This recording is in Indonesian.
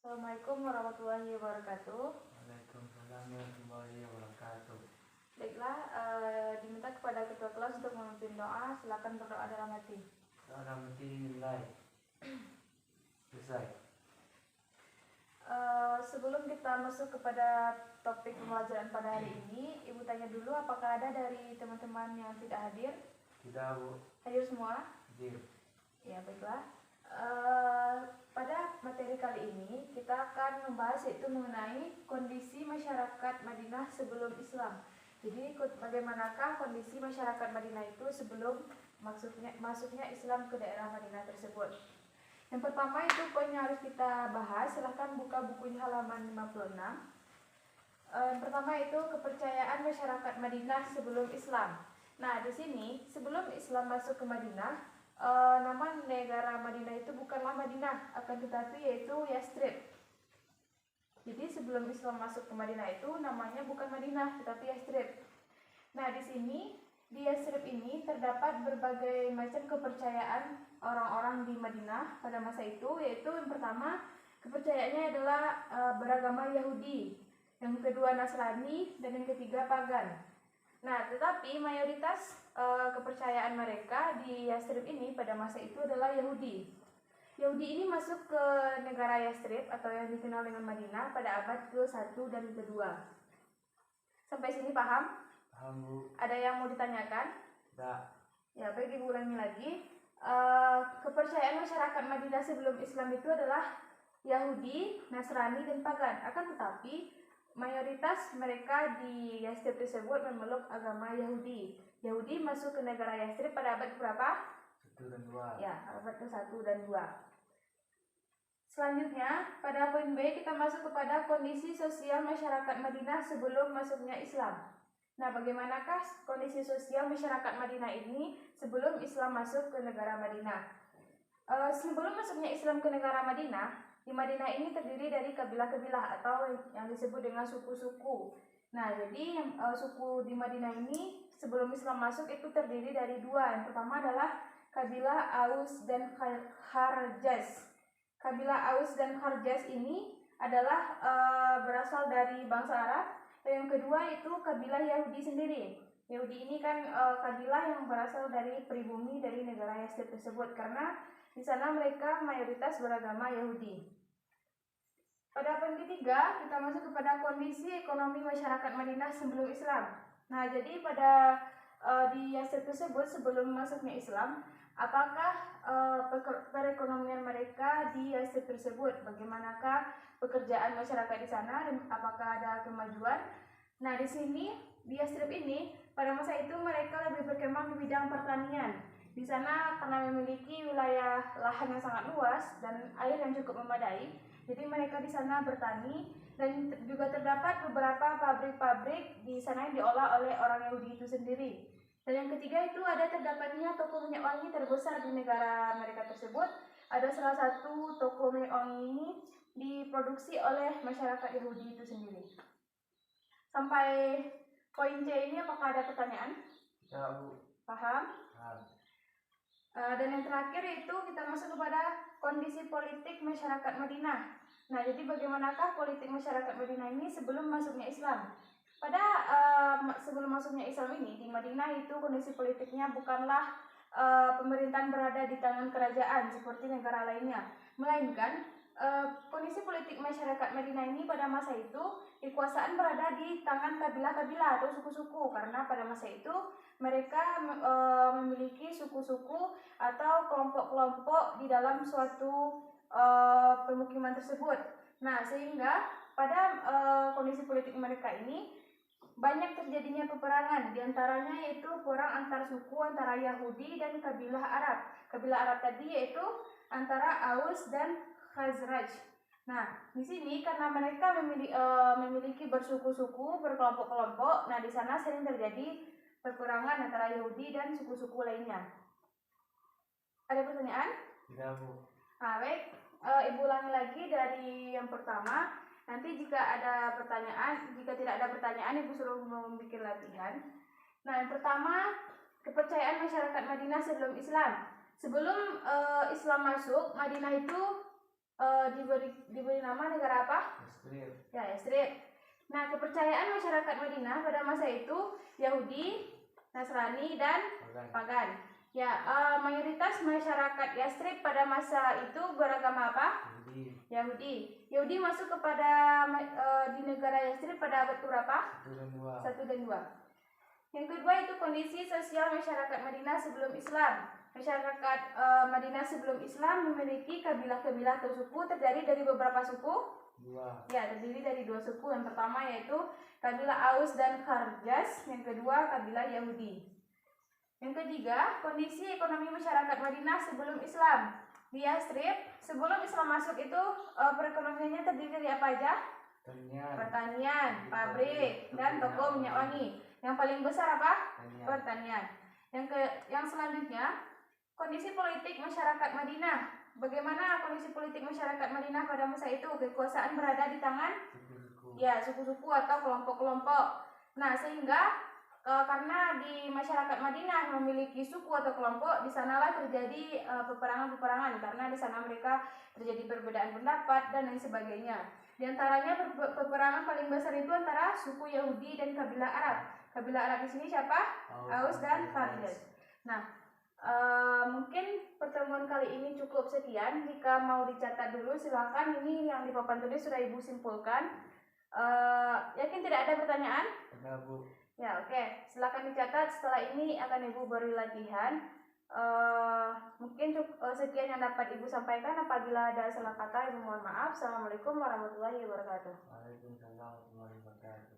Assalamualaikum warahmatullahi wabarakatuh. Waalaikumsalam warahmatullahi wabarakatuh. Baiklah, diminta kepada ketua kelas untuk memimpin doa. Silakan berdoa dalam hati. Dalam nilai selesai. Sebelum kita masuk kepada topik pembelajaran pada hari ini, Ibu tanya dulu apakah ada dari teman-teman yang tidak hadir? Tidak, Bu. Hadir semua? Hadir. Ya, baiklah. Pada materi kali ini kita akan membahas yaitu mengenai kondisi masyarakat Madinah sebelum Islam. Jadi bagaimanakah kondisi masyarakat Madinah itu sebelum masuknya Islam ke daerah Madinah tersebut. Yang pertama itu poin yang harus kita bahas. Silahkan buka bukunya halaman 56. Yang pertama itu kepercayaan masyarakat Madinah sebelum Islam. Nah, di sini sebelum Islam masuk ke Madinah, nama negara Madinah itu bukanlah Madinah, akan tetapi yaitu Yastrib. Jadi sebelum Islam masuk ke Madinah itu namanya bukan Madinah, tetapi Yastrib. Nah, di sini di Yastrib ini terdapat berbagai macam kepercayaan orang-orang di Madinah pada masa itu, yaitu yang pertama kepercayaannya adalah beragama Yahudi, yang kedua Nasrani, dan yang ketiga pagan. Nah, tetapi mayoritas kepercayaan mereka di Yastrib ini pada masa itu adalah Yahudi. Yahudi ini masuk ke negara Yastrib atau yang dikenal dengan Madinah pada abad ke-1 dan ke-2. Sampai sini paham? Paham, Bu. Ada yang mau ditanyakan? Tidak. Ya, baik, Ibu ulangi lagi. Kepercayaan masyarakat Madinah sebelum Islam itu adalah Yahudi, Nasrani, dan pagan. Akan tetapi mayoritas mereka di Yastrib tersebut memeluk agama Yahudi. Yahudi masuk ke negara Yastrib pada abad berapa? 1 dan 2. Ya, abad ke-1 dan 2. Selanjutnya, pada poin B kita masuk kepada kondisi sosial masyarakat Madinah sebelum masuknya Islam. Nah, bagaimanakah kondisi sosial masyarakat Madinah ini sebelum Islam masuk ke negara Madinah? Sebelum masuknya Islam ke negara Madinah, di Madinah ini terdiri dari kabilah-kabilah atau yang disebut dengan suku-suku. Nah, jadi suku di Madinah ini sebelum Islam masuk itu terdiri dari dua. Yang pertama adalah kabilah Aus dan Kharjaz. Kabilah Aus dan Kharjaz ini adalah berasal dari bangsa Arab. Dan yang kedua itu kabilah Yahudi sendiri. Yahudi ini kan kabilah yang berasal dari pribumi dari negara Yastrib tersebut, karena di sana mereka mayoritas beragama Yahudi. Pada poin ketiga kita masuk kepada kondisi ekonomi masyarakat Madinah sebelum Islam. Nah, jadi pada di Yastrib tersebut sebelum masuknya Islam, apakah perekonomian mereka di Yastrib tersebut? Bagaimanakah pekerjaan masyarakat di sana dan apakah ada kemajuan? Nah, di sini di Yastrib ini pada masa itu mereka lebih berkembang di bidang pertanian. Di sana karena memiliki wilayah lahan yang sangat luas dan air yang cukup memadai, jadi mereka di sana bertani dan juga terdapat beberapa pabrik-pabrik di sana yang diolah oleh orang Yahudi itu sendiri. Dan yang ketiga itu ada terdapatnya toko minyak wangi terbesar di negara mereka tersebut. Ada salah satu toko minyak wangi ini diproduksi oleh masyarakat Yahudi itu sendiri. Sampai poin C ini apakah ada pertanyaan? Ya, Bu. Paham? Paham. Dan yang terakhir itu kita masuk kepada kondisi politik masyarakat Madinah. Nah, jadi bagaimanakah politik masyarakat Madinah ini sebelum masuknya Islam? Pada sebelum masuknya Islam ini di Madinah itu kondisi politiknya bukanlah pemerintahan berada di tangan kerajaan seperti negara lainnya, melainkan kondisi politik masyarakat Madinah ini pada masa itu kekuasaan berada di tangan kabilah-kabilah atau suku-suku, karena pada masa itu mereka memiliki suku-suku atau kelompok-kelompok di dalam suatu pemukiman tersebut. Nah, sehingga pada kondisi politik mereka ini banyak terjadinya peperangan, diantaranya yaitu perang antar suku antara Yahudi dan kabilah Arab. Kabilah Arab tadi yaitu antara Aus dan Khazraj. Nah, di sini karena mereka memiliki bersuku-suku, berkelompok-kelompok, nah di sana sering terjadi peperangan antara Yahudi dan suku-suku lainnya. Ada pertanyaan? Tidak, Bu. Nah, baik, Ibu ulangi lagi dari yang pertama. Nanti jika ada pertanyaan, jika tidak ada pertanyaan, Ibu suruh membuat latihan. Nah, yang pertama, kepercayaan masyarakat Madinah sebelum Islam. Sebelum Islam masuk, Madinah itu diberi nama negara apa? Yasrib. Ya, Yasrib. Nah, kepercayaan masyarakat Madinah pada masa itu Yahudi, Nasrani, dan Pagan. pagan. Ya, mayoritas masyarakat Yasrib pada masa itu beragama apa? Yahudi. Yahudi. Yahudi masuk kepada di negara Yasrib pada abad berapa? 1 dan 2. 1 dan 2. Yang kedua itu kondisi sosial masyarakat Madinah sebelum Islam. Masyarakat Madinah sebelum Islam memiliki kabilah-kabilah atau suku terdiri dari beberapa suku. 2. Ya, terdiri dari 2 suku. Yang pertama yaitu kabilah Aus dan Kharjas. Yang kedua kabilah Yahudi. Yang ketiga, kondisi ekonomi masyarakat Madinah sebelum Islam. Di Yasrib, sebelum Islam masuk itu perekonomiannya terdiri dari apa aja? Pertanian, pabrik, dan toko minyak wangi. Yang paling besar apa? Pertanian. Yang selanjutnya, kondisi politik masyarakat Madinah. Bagaimana kondisi politik masyarakat Madinah pada masa itu? Kekuasaan berada di tangan ya suku-suku atau kelompok-kelompok. Nah, sehingga karena di masyarakat Madinah memiliki suku atau kelompok, di sanalah terjadi peperangan-peperangan karena di sana mereka terjadi perbedaan pendapat dan lain sebagainya. Di antaranya peperangan paling besar itu antara suku Yahudi dan kabilah Arab. Kabilah Arab di sini siapa? Aus dan Kharjas. Nah, mungkin pertemuan kali ini cukup sekian. Jika mau dicatat dulu silakan. Ini yang di papan tulis sudah Ibu simpulkan. Yakin tidak ada pertanyaan? Ada, Bu. Ya, oke. Silakan dicatat. Setelah ini akan Ibu beri latihan. Mungkin sekian yang dapat Ibu sampaikan. Apabila ada salah kata, Ibu mohon maaf. Assalamualaikum warahmatullahi wabarakatuh. Waalaikumsalam warahmatullahi wabarakatuh.